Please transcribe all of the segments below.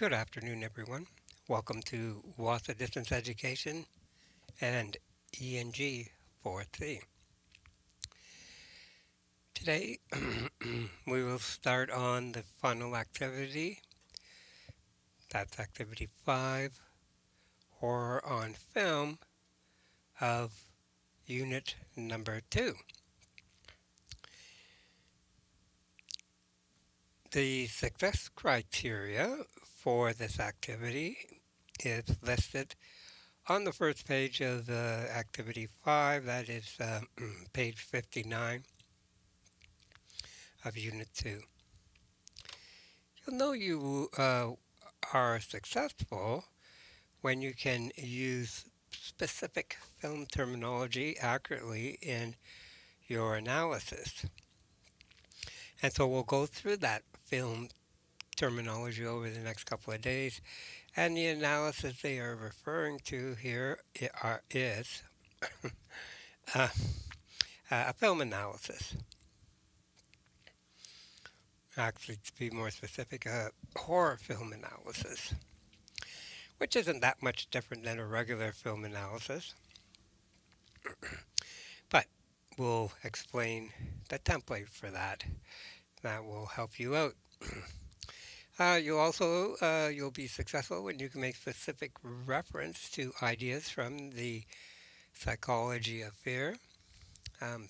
Good afternoon, everyone. Welcome to WASA Distance Education and ENG4C. Today, we will start on the final activity. That's Activity 5, Horror on Film of Unit Number 2. The success criteria for this activity is listed on the first page of Activity 5, that is page 59 of Unit 2. You'll know you are successful when you can use specific film terminology accurately in your analysis. And so we'll go through that film terminology over the next couple of days. And the analysis they are referring to here is uh, a film analysis. Actually, to be more specific, a horror film analysis, which isn't that much different than a regular film analysis. But we'll explain the template for that. That will help you out. You'll be successful when you can make specific reference to ideas from the psychology of fear,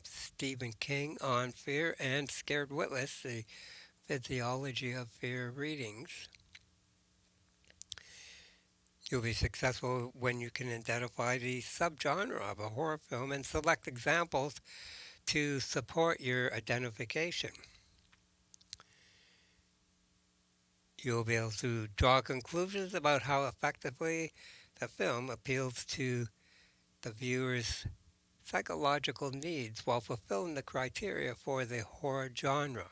Stephen King on fear, and Scared Witless, the physiology of fear readings. You'll be successful when you can identify the subgenre of a horror film and select examples to support your identification. You'll be able to draw conclusions about how effectively the film appeals to the viewer's psychological needs while fulfilling the criteria for the horror genre.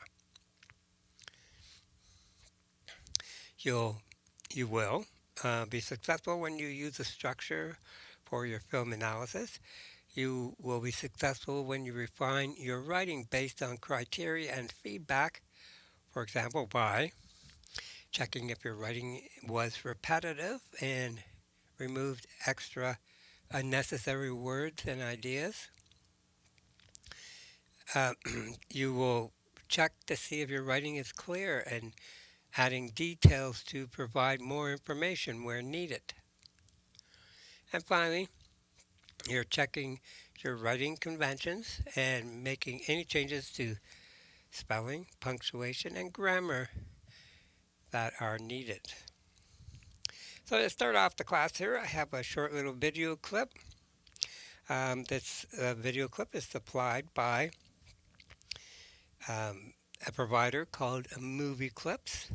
You will be successful when you use a structure for your film analysis. You will be successful when you refine your writing based on criteria and feedback, for example, by checking if your writing was repetitive and removed extra unnecessary words and ideas. Uh, you will check to see if your writing is clear and adding details to provide more information where needed. And finally, you're checking your writing conventions and making any changes to spelling, punctuation, and grammar that are needed. So to start off the class here, I have a short little video clip. This video clip is supplied by a provider called Movie Clips.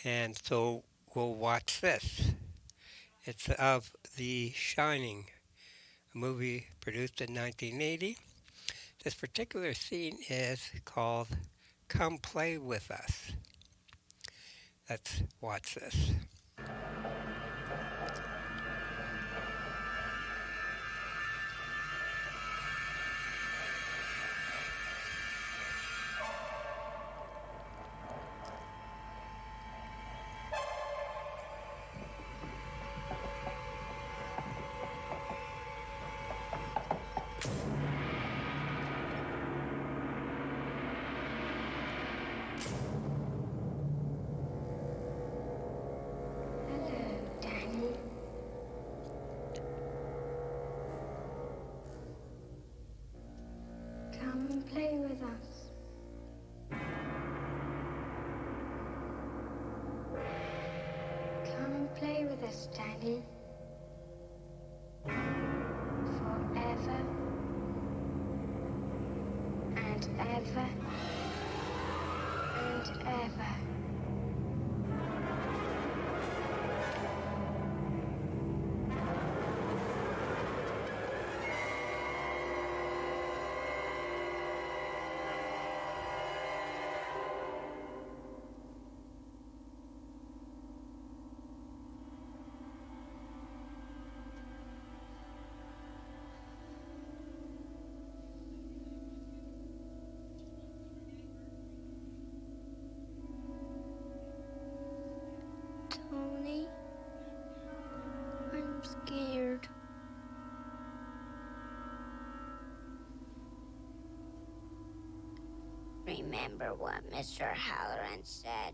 And so we'll watch this. It's of The Shining, a movie produced in 1980. This particular scene is called Come Play With Us. Let's watch this. Come play with us. Come play with us, Danny. Forever and ever and ever. remember what Mr. Halloran said.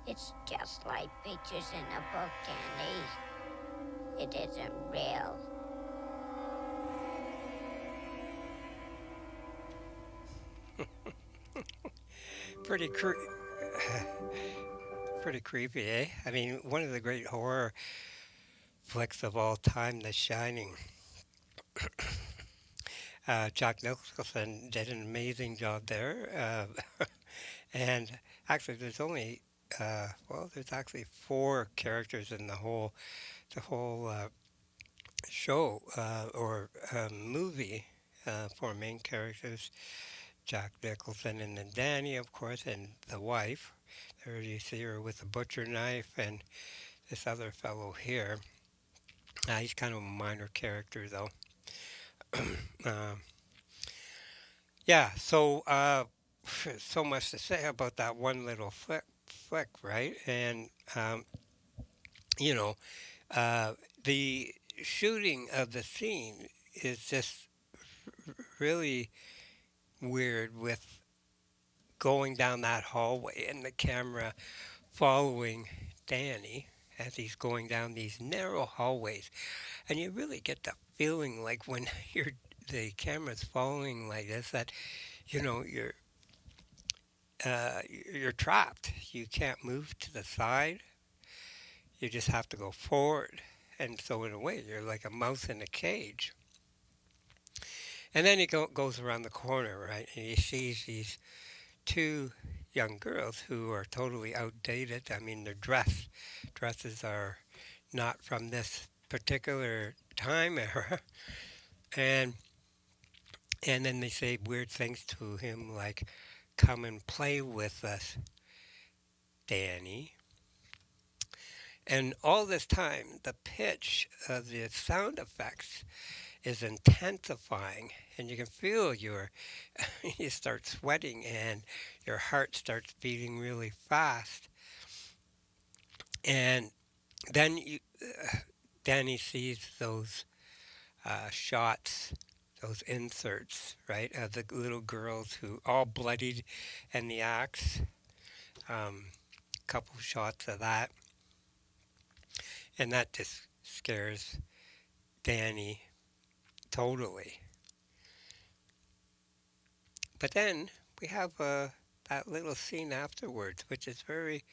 It's just like pictures in a book, Danny. It isn't real. Pretty pretty creepy, eh? I mean, one of the great horror flicks of all time, The Shining. Jack Nicholson did an amazing job there, and actually, there's actually four characters in the whole show or movie. Four main characters: Jack Nicholson and then Danny, of course, and the wife. There you see her with a butcher knife, and this other fellow here. He's kind of a minor character, though. Uh, yeah, so much to say about that one little flick, right? And um, you know, uh, the shooting of the scene is just really weird with going down that hallway and the camera following Danny as he's going down these narrow hallways, and you really get the feeling like when the camera's following like this that you know you're trapped. You can't move to the side. You just have to go forward. And so in a way, you're like a mouse in a cage. And then he goes around the corner, right? And he sees these two young girls who are totally outdated. I mean, their dresses are not from this particular time era. And and then they say weird things to him like, "Come and play with us, Danny." And all this time, the pitch of the sound effects is intensifying, and you can feel you start sweating, and your heart starts beating really fast. And then Danny sees those shots, those inserts, right, of the little girls who all bloodied and the axe. Couple shots of that, and that just scares Danny totally. But then we have that little scene afterwards, which is very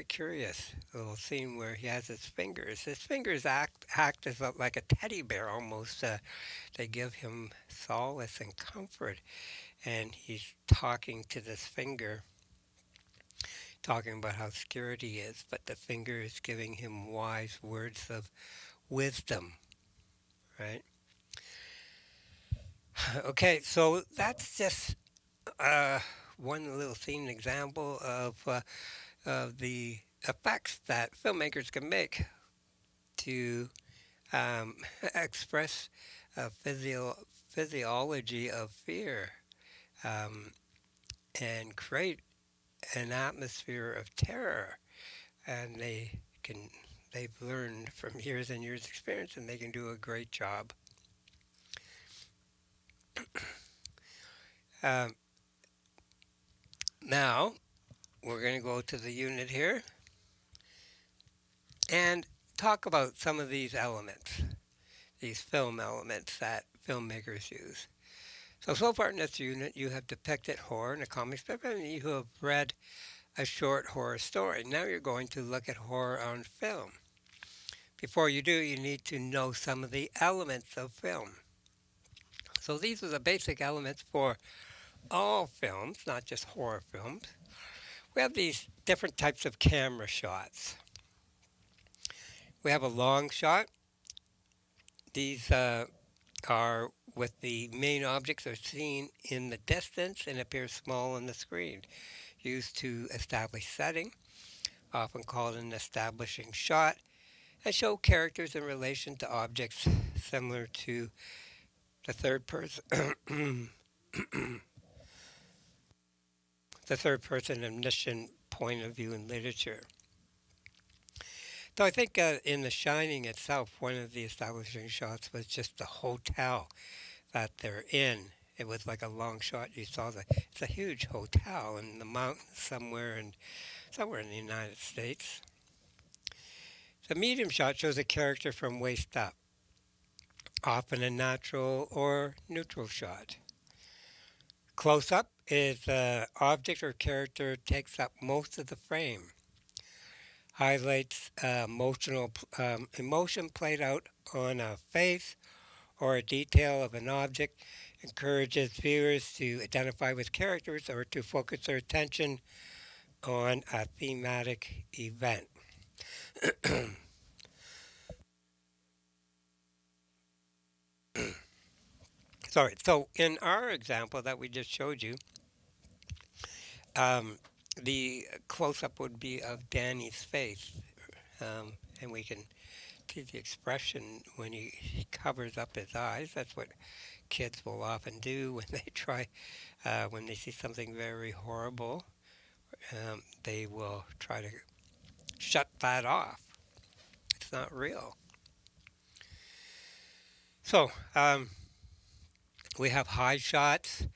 curious. Little scene where he has his fingers. His fingers act as like a teddy bear almost. They give him solace and comfort, and he's talking to this finger, talking about how scared he is. But the finger is giving him wise words of wisdom, right? Okay, so that's just uh, one little scene example of the effects that filmmakers can make to um, express a physiology of fear um, and create an atmosphere of terror. And can they've learned from years and years experience, and they can do a great job. Um, Now we're going to go to the unit here and talk about some of these elements, these film elements that filmmakers use. So far in this unit, you have depicted horror in a comic strip and you have read a short horror story. Now you're going to look at horror on film. Before you do, you need to know some of the elements of film. So these are the basic elements for all films, not just horror films. We have these different types of camera shots. We have a long shot. These are with the main objects are seen in the distance and appear small on the screen, used to establish setting, often called an establishing shot, and show characters in relation to objects similar to the third person the third person omniscient point of view in literature. Though I think in The Shining itself, one of the establishing shots was just the hotel that they're in. It was like a long shot. You saw it's a huge hotel in the mountains somewhere in the United States. The medium shot shows a character from waist up, often a natural or neutral shot. Close up is the object or character takes up most of the frame, highlights emotion played out on a face or a detail of an object, encourages viewers to identify with characters or to focus their attention on a thematic event. Sorry. So in our example that we just showed you, um, the close-up would be of Danny's face, and we can see the expression when he covers up his eyes. That's what kids will often do when they when they see something very horrible. They will try to shut that off. It's not real. So we have high shots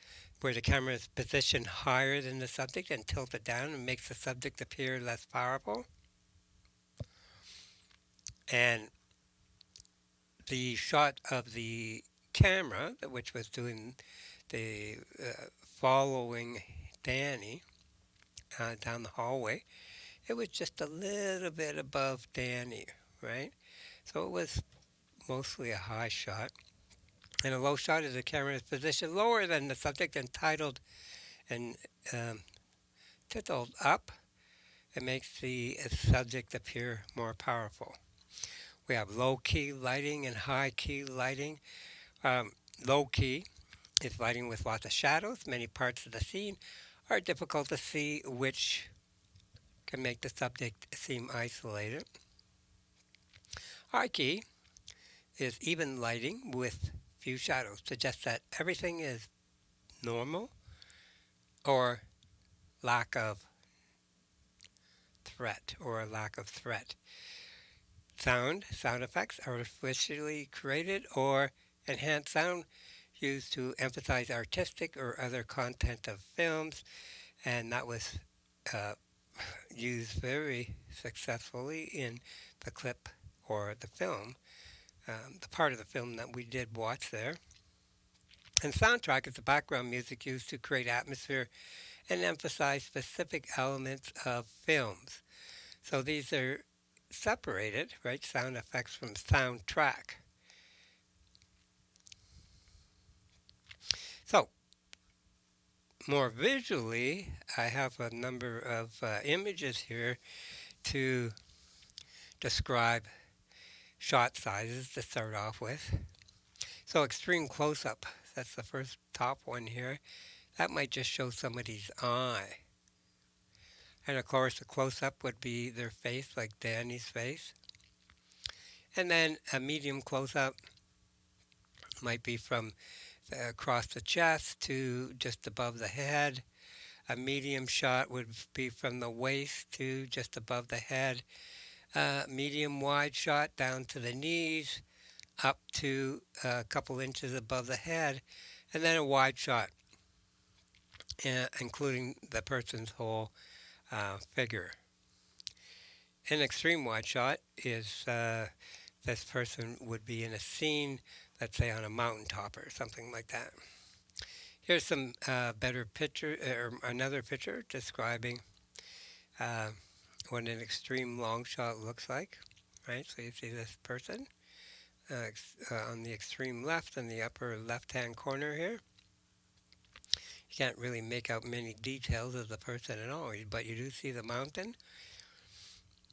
where the camera is positioned higher than the subject and tilted down and makes the subject appear less powerful. And the shot of the camera, which was doing the following Danny down the hallway, it was just a little bit above Danny, right? So it was mostly a high shot. And a low shot is the camera is positioned lower than the subject and and um, tilted up. It makes the subject appear more powerful. We have low key lighting and high key lighting. Um, Low key is lighting with lots of shadows. Many parts of the scene are difficult to see, which can make the subject seem isolated. High key is even lighting with few shadows, suggests that everything is normal or lack of or a lack of threat. Sound effects, artificially created or enhanced sound used to emphasize artistic or other content of films, and that was uh, used very successfully in the clip or the film, the part of the film that we did watch there. And soundtrack is the background music used to create atmosphere and emphasize specific elements of films. So these are separated, right? Sound effects from soundtrack. So more visually, I have a number of images here to describe shot sizes to start off with. So extreme close up, that's the first top one here. That might just show somebody's eye. And of course, the close up would be their face, like Danny's face. And then a medium close up might be from across the chest to just above the head. A medium shot would be from the waist to just above the head. Medium wide shot down to the knees, up to a couple inches above the head, and then a wide shot, including the person's whole figure. An extreme wide shot is this person would be in a scene, let's say on a mountaintop or something like that. Here's some better picture, or another picture describing uh, what an extreme long shot looks like. Right, so you see this person on the extreme left in the upper left-hand corner here. You can't really make out many details of the person at all, but you do see the mountain.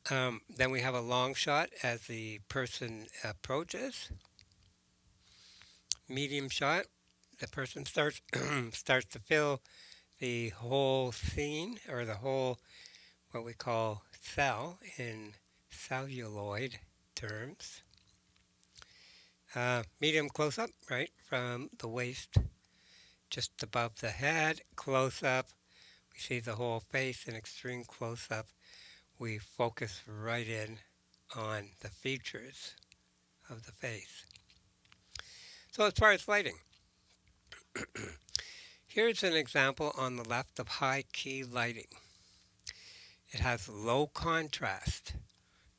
Then we have a long shot as the person approaches. Medium shot, the person starts starts to fill the whole scene or the whole what we call cell in celluloid terms. Medium close up, right from the waist just above the head. Close up, we see the whole face. In extreme close up, we focus right in on the features of the face. So as far as lighting, Here's an example on the left of high key lighting. It has low contrast.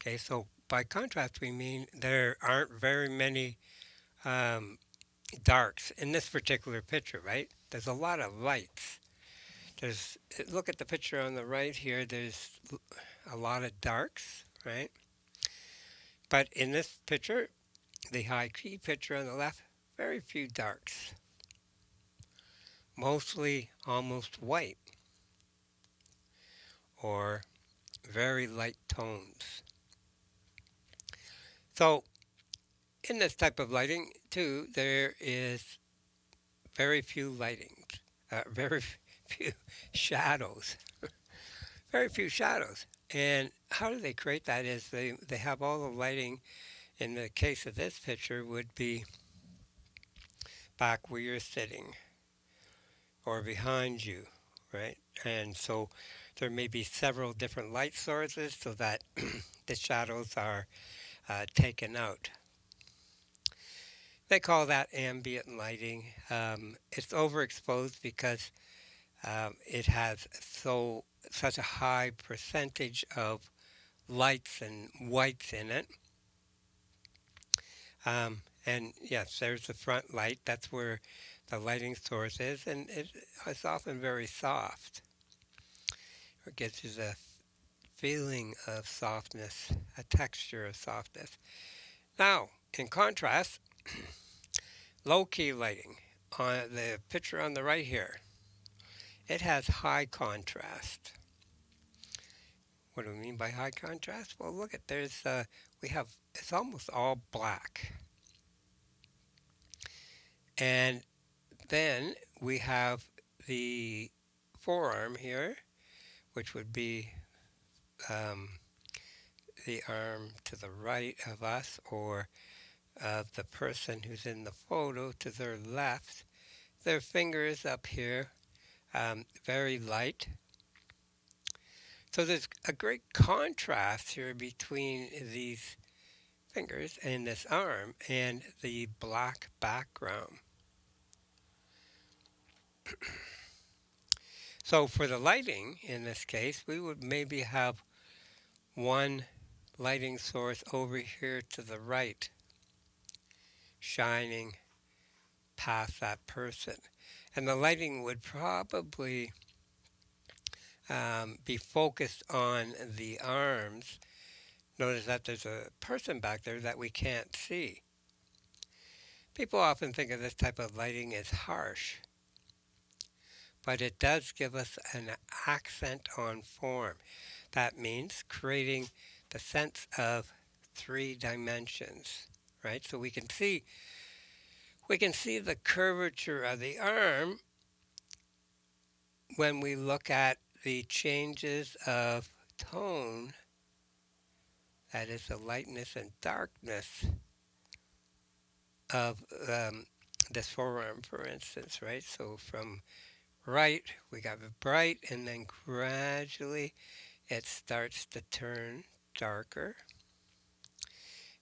Okay, so by contrast we mean there aren't very many um, darks in this particular picture, right? There's a lot of lights. There's look at the picture on the right here. There's a lot of darks, right? But in this picture, the high key picture on the left, very few darks, mostly almost white or very light tones. So in this type of lighting, too, there is very few lightings, very few shadows, very few shadows. And how do they create that? Is they have all the lighting. In the case of this picture, would be back where you're sitting or behind you, right? And so there may be several different light sources so that the shadows are taken out. They call that ambient lighting. It's overexposed because it has such a high percentage of lights and whites in it. And yes, there's the front light. That's where the lighting source is, and it's often very soft. It gives you the feeling of softness, a texture of softness. Now, in contrast, low key lighting on the picture on the right here, it has high contrast. What do we mean by high contrast? Well, look at we have it's almost all black, and then we have the forearm here, which would be um, the arm to the right of us, or of the person who's in the photo to their left. Their fingers up here, very light. So there's a great contrast here between these fingers and this arm and the black background. So for the lighting in this case, we would maybe have one lighting source over here to the right, shining past that person. And the lighting would probably be focused on the arms. Notice that there's a person back there that we can't see. People often think of this type of lighting as harsh, but it does give us an accent on form. That means creating the sense of three dimensions, right? So we can see the curvature of the arm when we look at the changes of tone, that is the lightness and darkness of this forearm, for instance, right? So from right, we got it bright, and then gradually it starts to turn darker.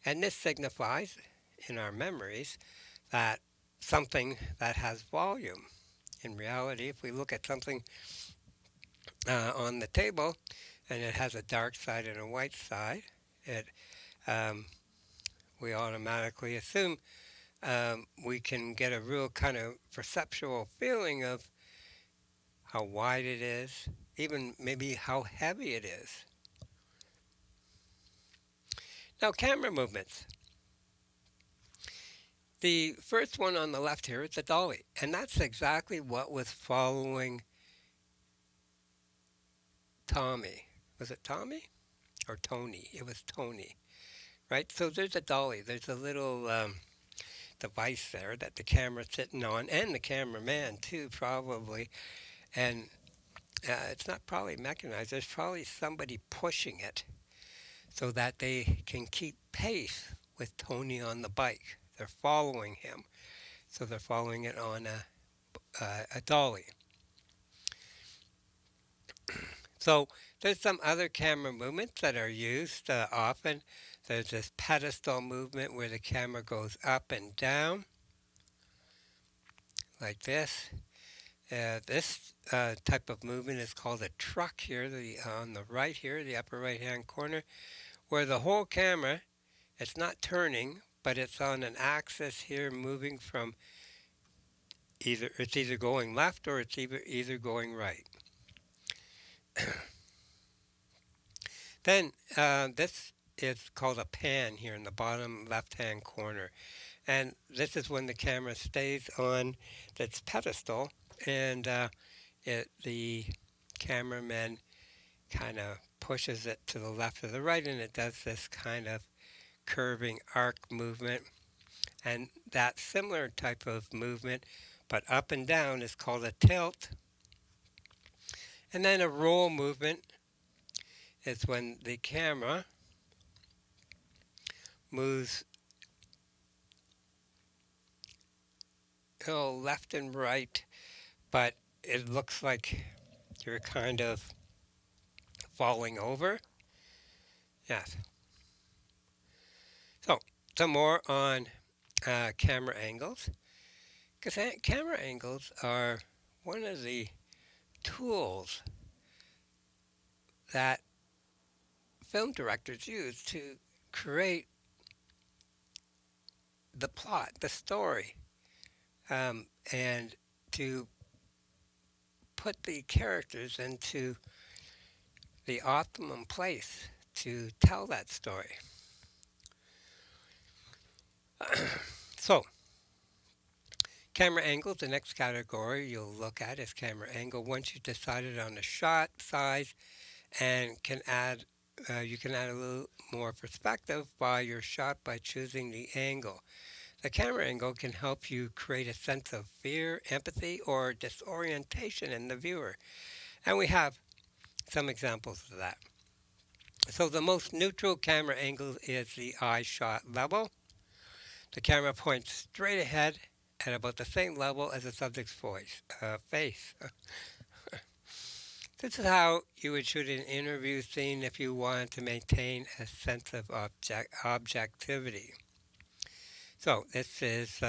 And this signifies in our memories that something that has volume. In reality, if we look at something on the table and it has a dark side and a white side, it um, we automatically assume we can get a real kind of perceptual feeling of how wide it is, even maybe how heavy it is. Now, camera movements. The first one on the left here is the dolly, and that's exactly what was following Tommy. Was it Tommy or Tony? It was Tony, right? So there's a dolly. There's a little device there that the camera's sitting on, and the cameraman too, probably. And it's not probably mechanized. There's probably somebody pushing it so that they can keep pace with Tony on the bike. They're following him, so they're following it on a dolly. So there's some other camera movements that are used often. There's this pedestal movement where the camera goes up and down, like this. This type of movement is called a truck here, on the right here, the upper right hand corner, where the whole camera, it's not turning, but it's on an axis here moving from it's either going left or it's either going right. Then this is called a pan here in the bottom left hand corner. And this is when the camera stays on its pedestal and the cameraman kind of pushes it to the left or the right and it does this kind of curving arc movement. And that similar type of movement, but up and down, is called a tilt. And then a roll movement is when the camera moves left and right, but it looks like you're kind of falling over. Yes. So, some more on camera angles. Because camera angles are one of the tools that film directors use to create the plot, the story, and to put the characters into the optimum place to tell that story. So, camera angle, the next category you'll look at is camera angle. Once you've decided on the shot size and you can add a little more perspective by your shot by choosing the angle. The camera angle can help you create a sense of fear, empathy, or disorientation in the viewer. And we have some examples of that. So the most neutral camera angle is the eye shot level. The camera points straight ahead at about the same level as the subject's face. This is how you would shoot an interview scene if you wanted to maintain a sense of objectivity. So this is,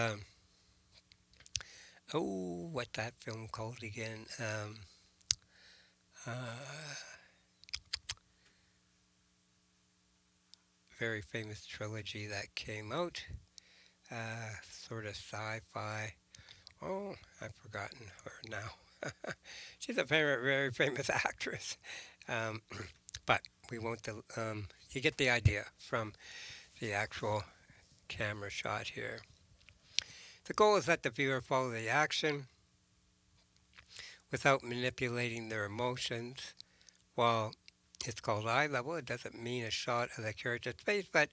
what's that film called again? Uh, Very famous trilogy that came out, sort of sci-fi. Oh, I've forgotten her now. She's a very famous actress. Um, but we won't, you get the idea from the actual camera shot here. The goal is that the viewer follow the action without manipulating their emotions. While it's called eye level, it doesn't mean a shot of the character's face, but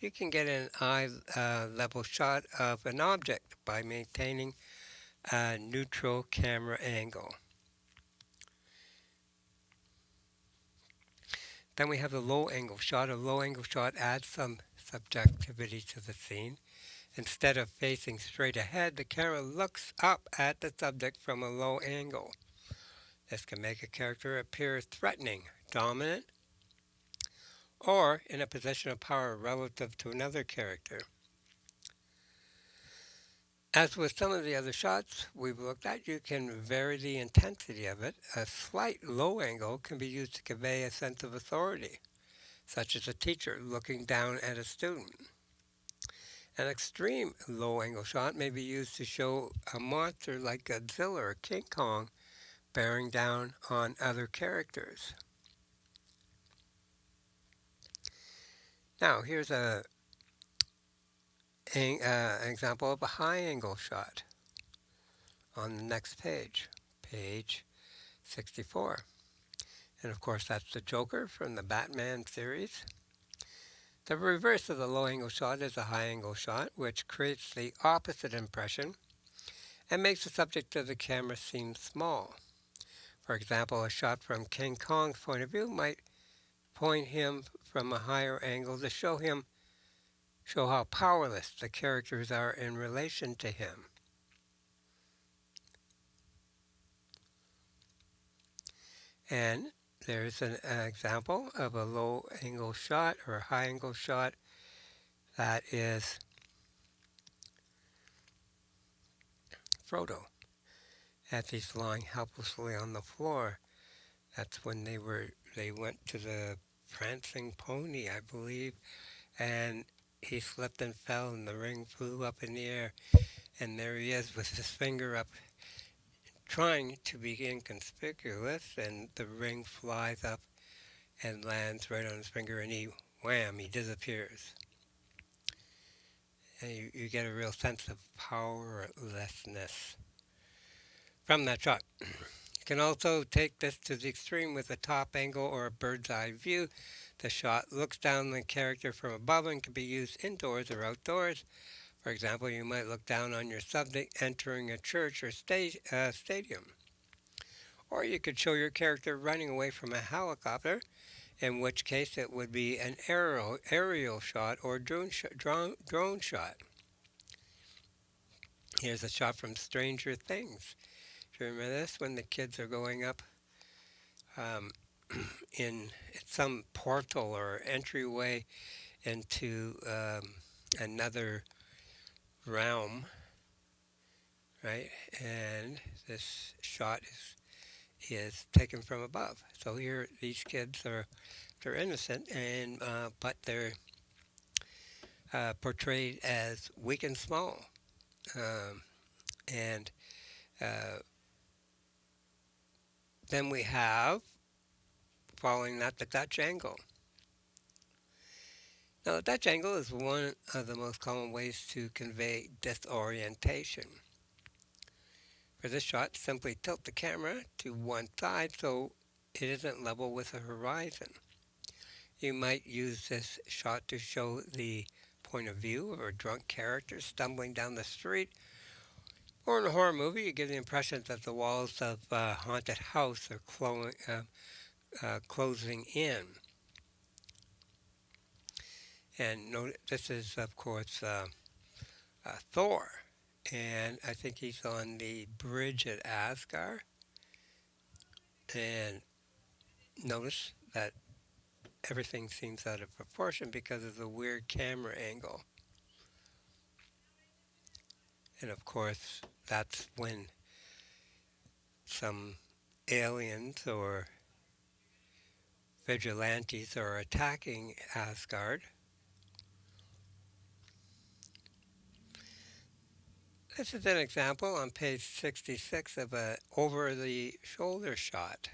you can get an eye level shot of an object by maintaining a neutral camera angle. Then we have the low angle shot. A low angle shot adds some subjectivity to the scene. Instead of facing straight ahead, the camera looks up at the subject from a low angle. This can make a character appear threatening, dominant, or in a position of power relative to another character. As with some of the other shots we've looked at, you can vary the intensity of it. A slight low angle can be used to convey a sense of authority, such as a teacher looking down at a student. An extreme low angle shot may be used to show a monster like Godzilla or King Kong bearing down on other characters. Now, here's an example of a high angle shot on the next page, page 64. And of course, that's the Joker from the Batman series. The reverse of the low angle shot is a high angle shot, which creates the opposite impression and makes the subject of the camera seem small. For example, a shot from King Kong's point of view might point him from a higher angle to show how powerless the characters are in relation to him. And there's an example of a low angle shot or a high angle shot that is Frodo. as he's lying helplessly on the floor. That's when they went to the prancing pony, I believe, and he slipped and fell, and the ring flew up in the air, and there he is with his finger up, trying to be inconspicuous, and the ring flies up and lands right on his finger, and he wham, he disappears. And you get a real sense of powerlessness from that shot. You can also take this to the extreme with a top angle or a bird's eye view. The shot looks down on the character from above and can be used indoors or outdoors. For example, you might look down on your subject entering a church or stadium. Or you could show your character running away from a helicopter, in which case it would be an aerial shot or drone shot. Here's a shot from Stranger Things. Do you remember this? When the kids are going up um, in some portal or entryway into another realm, right? And this shot is taken from above. So here, these kids they're innocent, and but they're portrayed as weak and small, um, and uh, then we have following that the Dutch angle. Now, the Dutch angle is one of the most common ways to convey disorientation. For this shot, simply tilt the camera to one side so it isn't level with the horizon. You might use this shot to show the point of view of a drunk character stumbling down the street, or in a horror movie, you get the impression that the walls of a haunted house are closing in. And note, this is, of course, Thor, and I think he's on the bridge at Asgard. And notice that everything seems out of proportion because of the weird camera angle. And of course, that's when some aliens or vigilantes are attacking Asgard. This is an example on page 66 of a over the shoulder shot.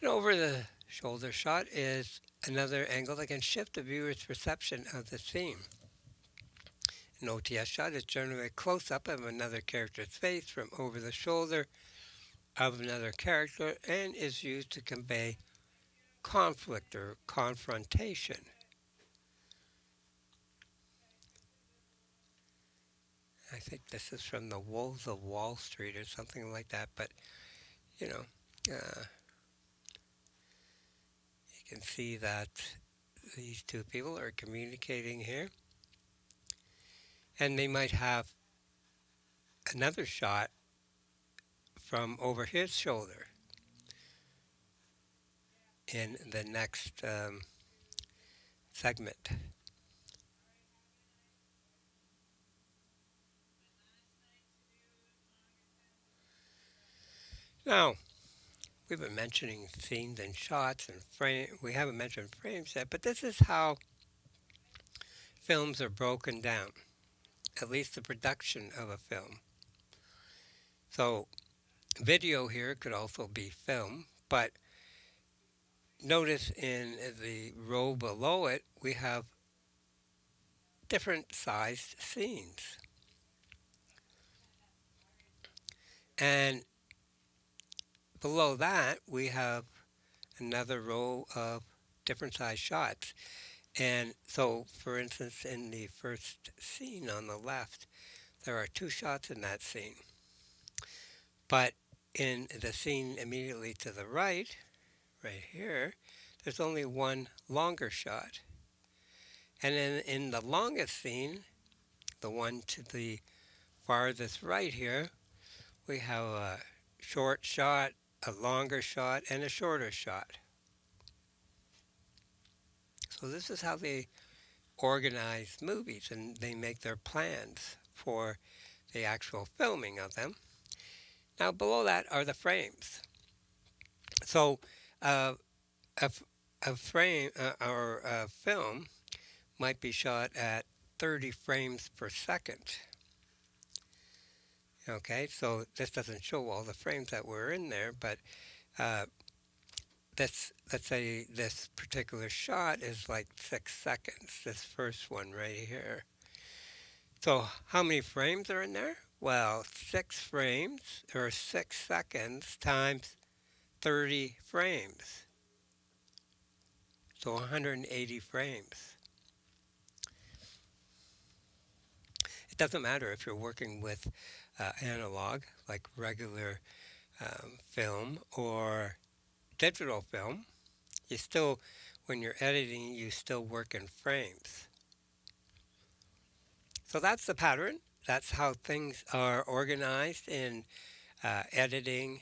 An over the shoulder shot is another angle that can shift the viewer's perception of the theme. An OTS shot is generally a close up of another character's face from over the shoulder of another character and is used to convey conflict or confrontation. I think this is from the Wolves of Wall Street or something like that, but you know, you can see that these two people are communicating here, and they might have another shot from over his shoulder in the next segment. Now, we've been mentioning scenes and shots and frame. We haven't mentioned frames yet, but this is how films are broken down, at least the production of a film. So, video here could also be film, but notice in the row below it, we have different sized scenes. And below that, we have another row of different sized shots. And so, for instance, in the first scene on the left, there are two shots in that scene. But in the scene immediately to the right, right here, there's only one longer shot. And then in the longest scene, the one to the farthest right here, we have a short shot, a longer shot, and a shorter shot. So this is how they organize movies and they make their plans for the actual filming of them. Now, below that are the frames. So, uh, a, f- a frame or a film might be shot at 30 frames per second. Okay, so this doesn't show all the frames that were in there, but uh, let's say this particular shot is like 6 seconds. This first one right here. So how many frames are in there? Well, 6 frames or 6 seconds times 30 frames. So 180 frames. It doesn't matter if you're working with analog, like regular film, or digital film. You still, when you're editing, you still work in frames. So that's the pattern. That's how things are organized in editing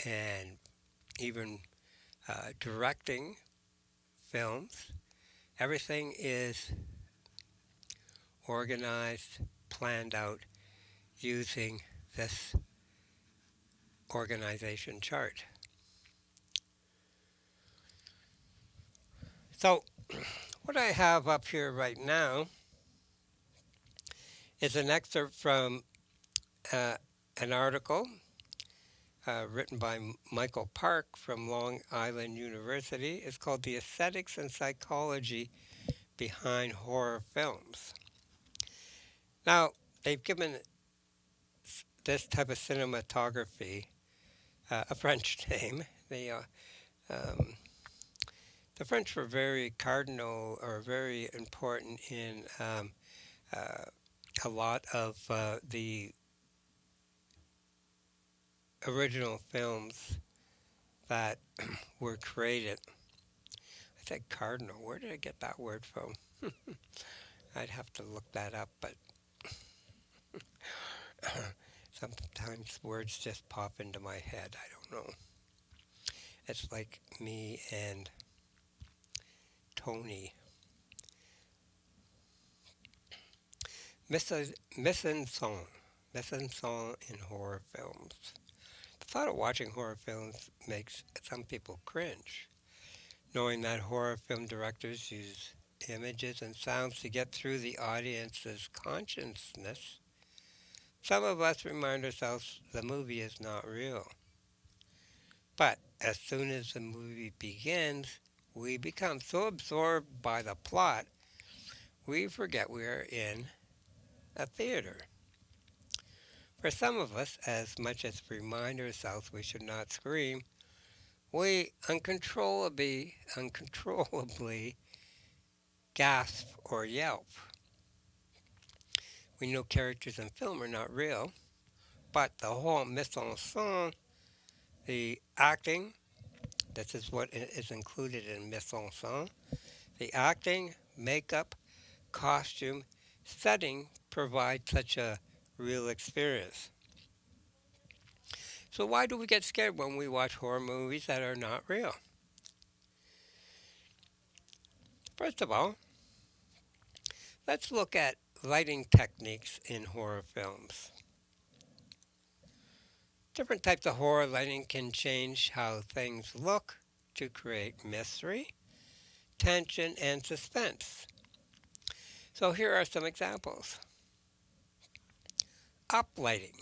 and even directing films. Everything is organized, planned out using this organization chart. So, what I have up here right now is an excerpt from uh, an article written by Michael Park from Long Island University. It's called The Aesthetics and Psychology Behind Horror Films. Now, they've given this type of cinematography a French name. Um, the French were very cardinal or very important in uh, a lot of the original films that were created. I said cardinal. Where did I get that word from? I'd have to look that up, but sometimes words just pop into my head. I don't know. It's like me and Tony. Mise en scène. Mise en scène in horror films. The thought of watching horror films makes some people cringe, knowing that horror film directors use images and sounds to get through the audience's consciousness. Some of us remind ourselves the movie is not real. But as soon as the movie begins, we become so absorbed by the plot, we forget we are in a theater. For some of us, as much as remind ourselves we should not scream, we uncontrollably gasp or yelp. We know characters in film are not real, but the whole mise en scène, the acting, this is what is included in mise en scène, the acting, makeup, costume, setting provide such a real experience. So why do we get scared when we watch horror movies that are not real? First of all, let's look at lighting techniques in horror films. Different types of horror lighting can change how things look to create mystery, tension, and suspense. So here are some examples. Uplighting.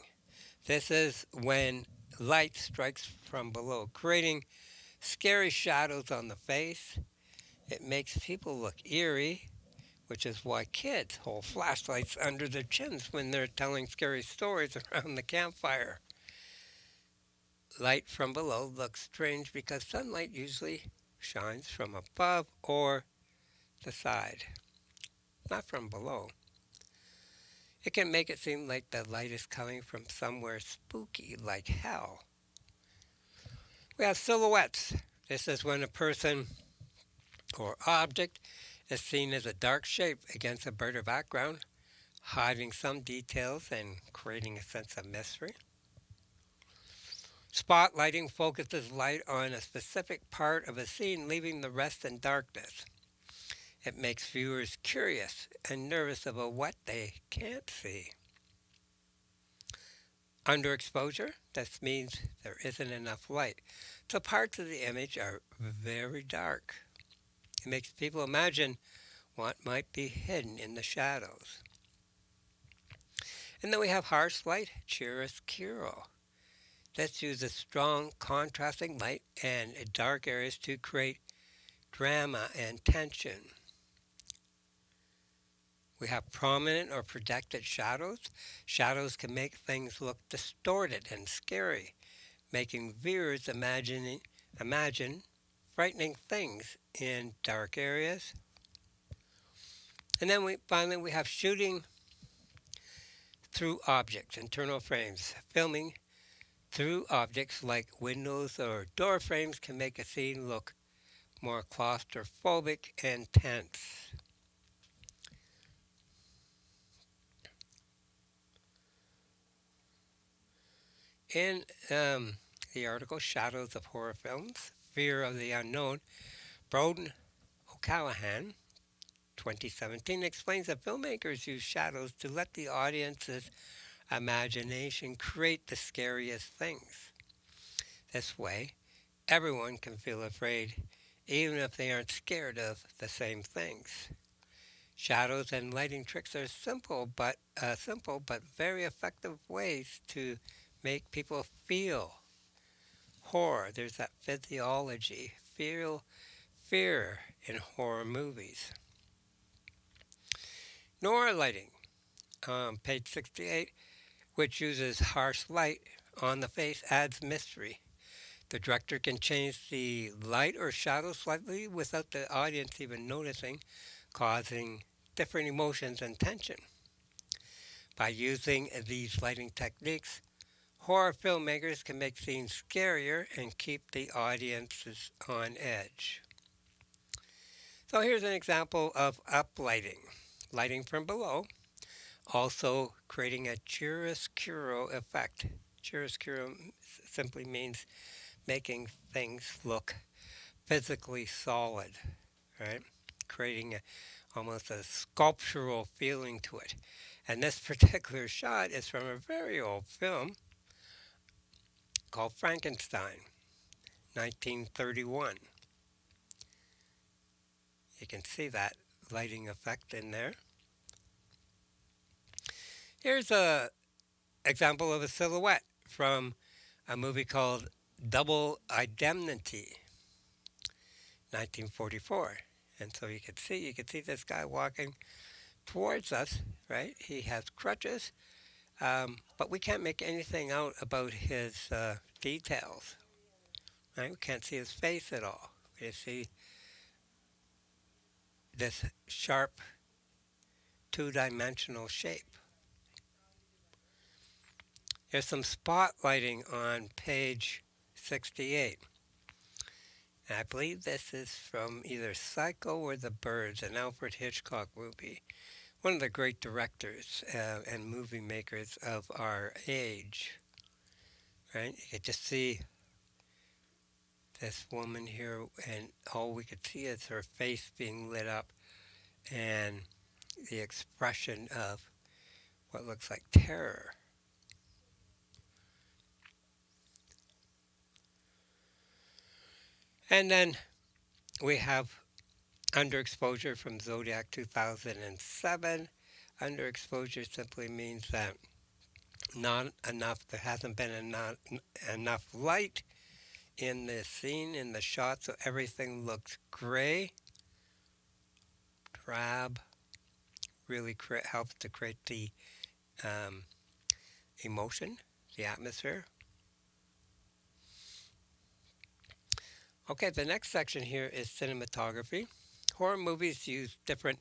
This is when light strikes from below, creating scary shadows on the face. It makes people look eerie, which is why kids hold flashlights under their chins when they're telling scary stories around the campfire. Light from below looks strange because sunlight usually shines from above or the side, not from below. It can make it seem like the light is coming from somewhere spooky like hell. We have silhouettes. This is when a person or object is seen as a dark shape against a brighter background, hiding some details and creating a sense of mystery. Spotlighting focuses light on a specific part of a scene, leaving the rest in darkness. It makes viewers curious and nervous about what they can't see. Underexposure, this means there isn't enough light. So parts of the image are very dark. It makes people imagine what might be hidden in the shadows. And then we have harsh light, chiaroscuro. This uses strong contrasting light and dark areas to create drama and tension. We have prominent or projected shadows. Shadows can make things look distorted and scary, making viewers imagine frightening things in dark areas. And then we have shooting through objects, internal frames. Filming through objects like windows or door frames can make a scene look more claustrophobic and tense. In the article Shadows of Horror Films, Fear of the Unknown, Broden O'Callahan, 2017, explains that filmmakers use shadows to let the audience's imagination create the scariest things. This way, everyone can feel afraid, even if they aren't scared of the same things. Shadows and lighting tricks are simple but very effective ways to make people feel horror. There's that physiology, feel fear in horror movies. Nora lighting, page 68, which uses harsh light on the face, adds mystery. The director can change the light or shadow slightly without the audience even noticing, causing different emotions and tension. By using these lighting techniques, horror filmmakers can make scenes scarier and keep the audiences on edge. So here's an example of uplighting. Lighting from below, also creating a chiaroscuro effect. Chiaroscuro simply means making things look physically solid, right? Creating almost a sculptural feeling to it. And this particular shot is from a very old film called Frankenstein, 1931. You can see that lighting effect in there. Here's a example of a silhouette from a movie called Double Indemnity, 1944. And so you can see this guy walking towards us, right? He has crutches, but we can't make anything out about his details, right? We can't see his face at all. We see this sharp two-dimensional shape. There's some spotlighting on page 68. And I believe this is from either Psycho or The Birds, an Alfred Hitchcock movie. One of the great directors and movie makers of our age, right? You could just see this woman here, and all we could see is her face being lit up and the expression of what looks like terror. And then we have underexposure from Zodiac 2007. Underexposure simply means that there hasn't been enough light in the scene, in the shot, so everything looks gray, drab, really helps to create the um, emotion, the atmosphere. Okay, the next section here is cinematography. Horror movies use different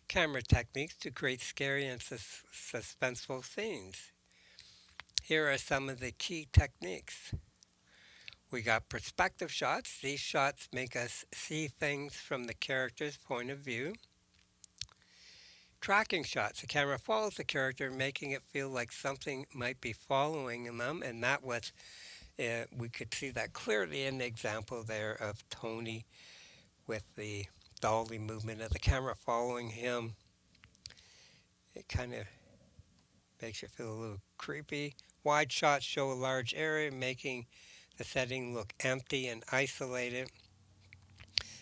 camera techniques to create scary and suspenseful scenes. Here are some of the key techniques. We got perspective shots. These shots make us see things from the character's point of view. Tracking shots. The camera follows the character, making it feel like something might be following them, and we could see that clearly in the example there of Tony with the dolly movement of the camera following him. It kind of makes you feel a little creepy. Wide shots show a large area, making the setting look empty and isolated.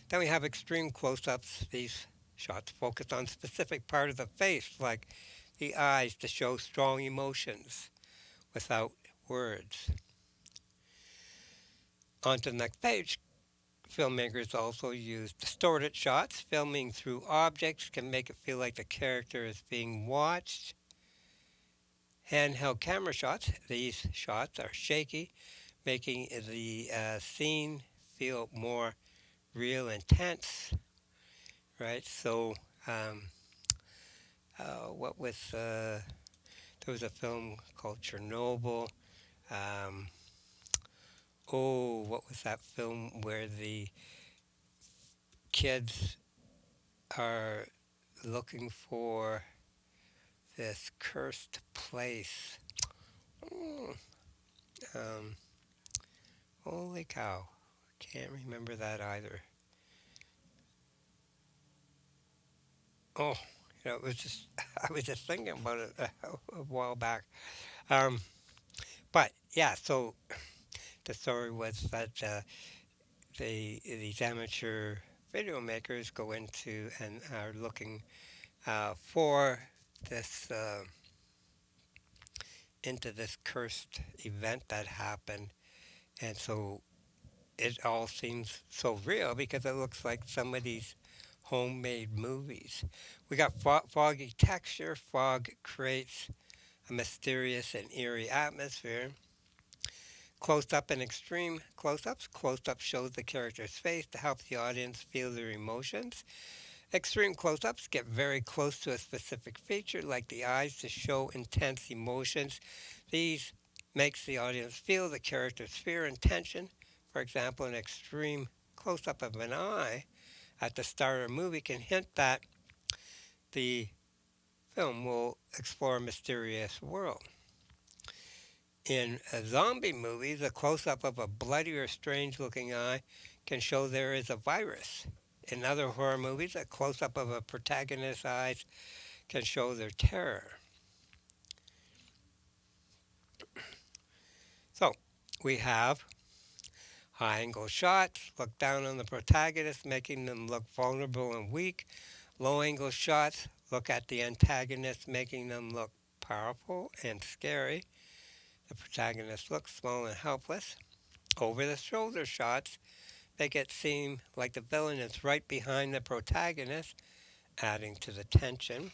Then we have extreme close ups. These shots focus on specific part of the face, like the eyes, to show strong emotions without words. On to the next page. Filmmakers also use distorted shots. Filming through objects can make it feel like the character is being watched. Handheld camera shots. These shots are shaky, making the scene feel more real and tense, right? So, um, what was there was a film called Chernobyl. Um, oh, what was that film where the kids are looking for this cursed place? Oh, um, holy cow! Can't remember that either. Oh, it was just I was just thinking about it a while back. Um, but yeah, so the story was that these amateur video makers go into and are looking for this into this cursed event that happened, and so it all seems so real because it looks like somebody's homemade movies. We got foggy texture. Fog creates a mysterious and eerie atmosphere. Close up and extreme close ups. Close up shows the character's face to help the audience feel their emotions. Extreme close ups get very close to a specific feature, like the eyes, to show intense emotions. These makes the audience feel the character's fear and tension. For example, an extreme close up of an eye at the start of a movie can hint that the film will explore a mysterious world. In zombie movies, a close up of a bloody or strange looking eye can show there is a virus. In other horror movies, a close up of a protagonist's eyes can show their terror. So, we have high angle shots, look down on the protagonist, making them look vulnerable and weak. Low angle shots, look at the antagonist, making them look powerful and scary. The protagonist looks small and helpless. Over the shoulder shots make it seem like the villain is right behind the protagonist, adding to the tension.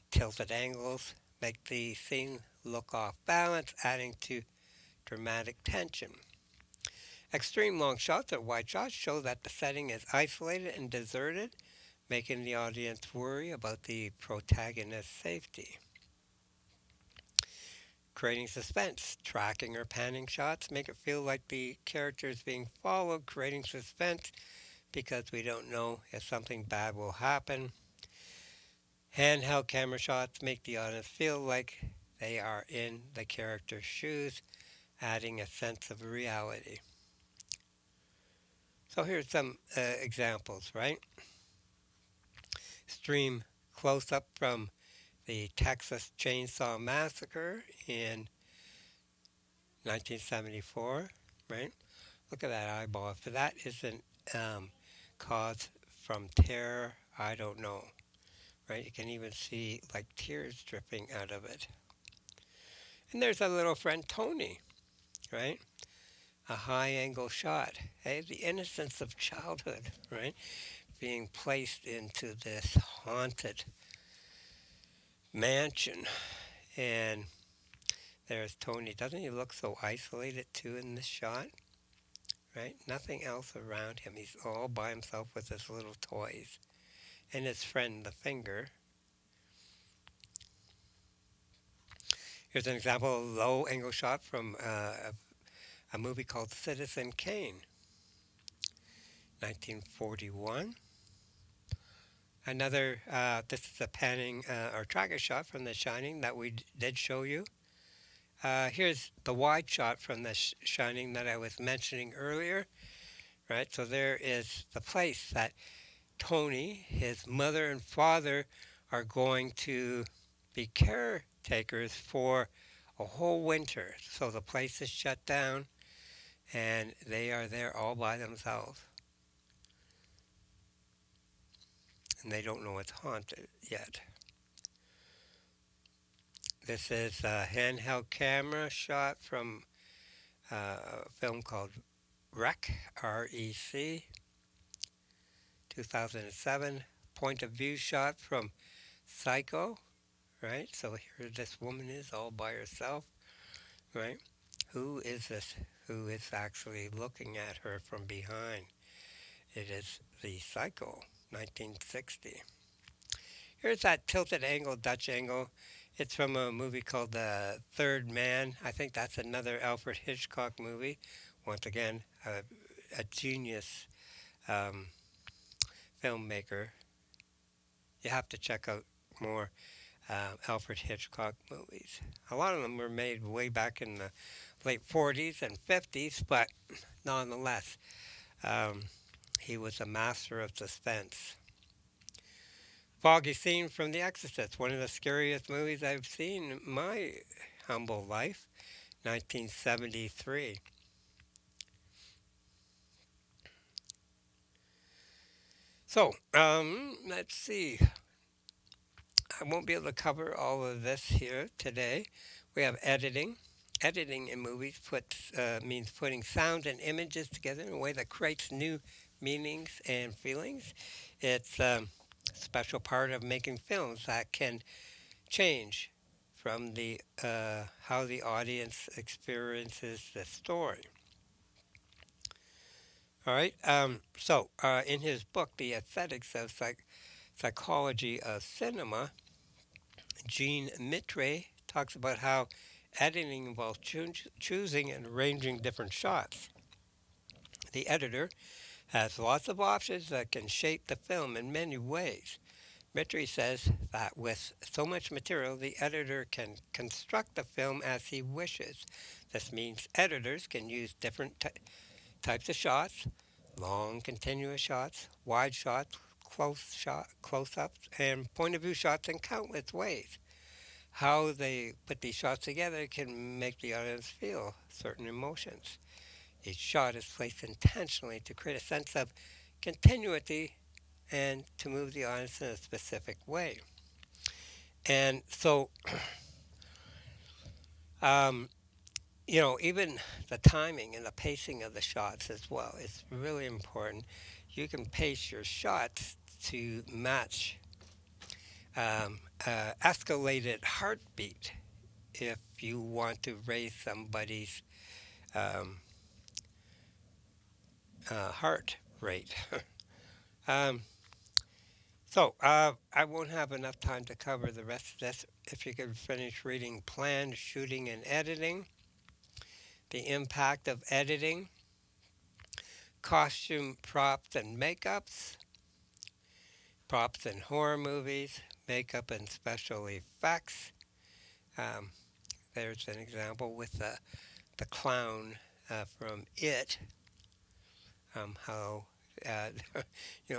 Tilted angles make the scene look off balance, adding to dramatic tension. Extreme long shots or wide shots show that the setting is isolated and deserted, making the audience worry about the protagonist's safety. Creating suspense. Tracking or panning shots make it feel like the character is being followed, creating suspense because we don't know if something bad will happen. Handheld camera shots make the audience feel like they are in the character's shoes, adding a sense of reality. So here's some examples, right? Stream close up from the Texas Chainsaw Massacre in 1974, right? Look at that eyeball. If that isn't caused from terror, I don't know, right? You can even see like tears dripping out of it. And there's our little friend Tony, right? A high angle shot. Hey, the innocence of childhood, right? Being placed into this haunted mansion. And there's Tony. Doesn't he look so isolated too in this shot? Right? Nothing else around him. He's all by himself with his little toys. And his friend, the finger. Here's an example of a low angle shot from a movie called Citizen Kane, 1941. Another, this is a panning or tracker shot from The Shining that we did show you. Here's the wide shot from The Shining that I was mentioning earlier, right? So there is the place that Tony, his mother and father, are going to be caretakers for a whole winter. So the place is shut down and they are there all by themselves and they don't know it's haunted yet. This is a handheld camera shot from a film called Rec, REC, 2007. Point of view shot from Psycho, right? So here this woman is all by herself, right? Who is this who is actually looking at her from behind? It is the Psycho, 1960. Here's that tilted angle, Dutch angle. It's from a movie called The Third Man. I think that's another Alfred Hitchcock movie. Once again, a genius um, filmmaker. You have to check out more Alfred Hitchcock movies. A lot of them were made way back in the late 40s and 50s, but nonetheless, um, he was a master of suspense. Foggy scene from The Exorcist, one of the scariest movies I've seen in my humble life, 1973. So, let's see. I won't be able to cover all of this here today. We have editing. Editing in movies means putting sounds and images together in a way that creates new meanings and feelings. It's a special part of making films that can change from the how the audience experiences the story. All right. In his book, The Aesthetics of Psychology of Cinema, Jean Mitre talks about how editing involves choosing and arranging different shots. The editor has lots of options that can shape the film in many ways. Mitri says that with so much material, the editor can construct the film as he wishes. This means editors can use different types of shots, long continuous shots, wide shots, close-ups, and point of view shots in countless ways. How they put these shots together can make the audience feel certain emotions. Each shot is placed intentionally to create a sense of continuity and to move the audience in a specific way. And so, um, even the timing and the pacing of the shots as well is really important. You can pace your shots to match escalated heartbeat if you want to raise somebody's um, heart rate. um, I won't have enough time to cover the rest of this. If you could finish reading Planned Shooting and Editing, the impact of editing, costume props and makeups, props in horror movies, makeup and special effects. Um, there's an example with the clown from It, how uh,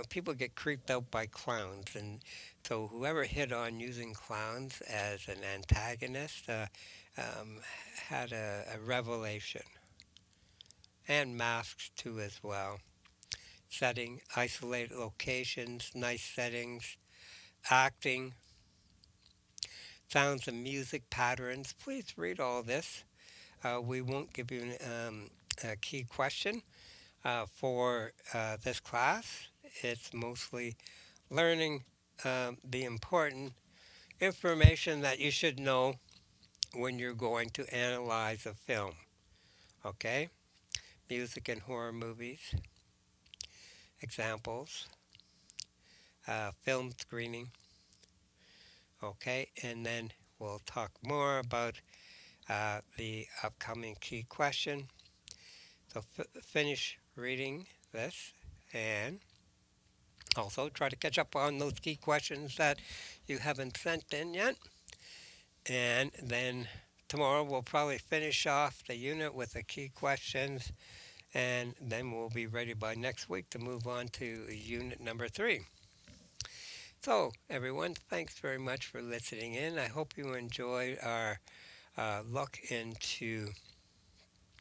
people get creeped out by clowns, and so whoever hit on using clowns as an antagonist um, had a revelation, and masks too as well. Setting, isolated locations, nice settings, acting, sounds and music patterns. Please read all this. We won't give you a key question for this class. It's mostly learning the important information that you should know when you're going to analyze a film. Okay? Music and horror movies, examples, film screening. Okay? And then we'll talk more about the upcoming key question. So finish reading this and also try to catch up on those key questions that you haven't sent in yet. And then tomorrow we'll probably finish off the unit with the key questions and then we'll be ready by next week to move on to unit number 3. So everyone, thanks very much for listening in. I hope you enjoyed our look into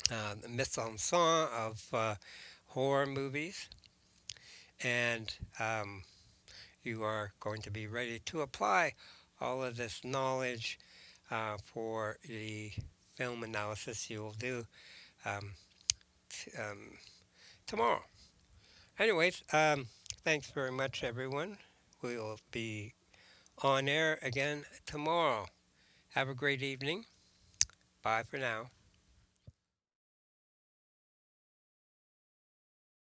the mise en scène of horror movies, and you are going to be ready to apply all of this knowledge for the film analysis you will do um, tomorrow. Anyways, thanks very much, everyone. We'll be on air again tomorrow. Have a great evening. Bye for now.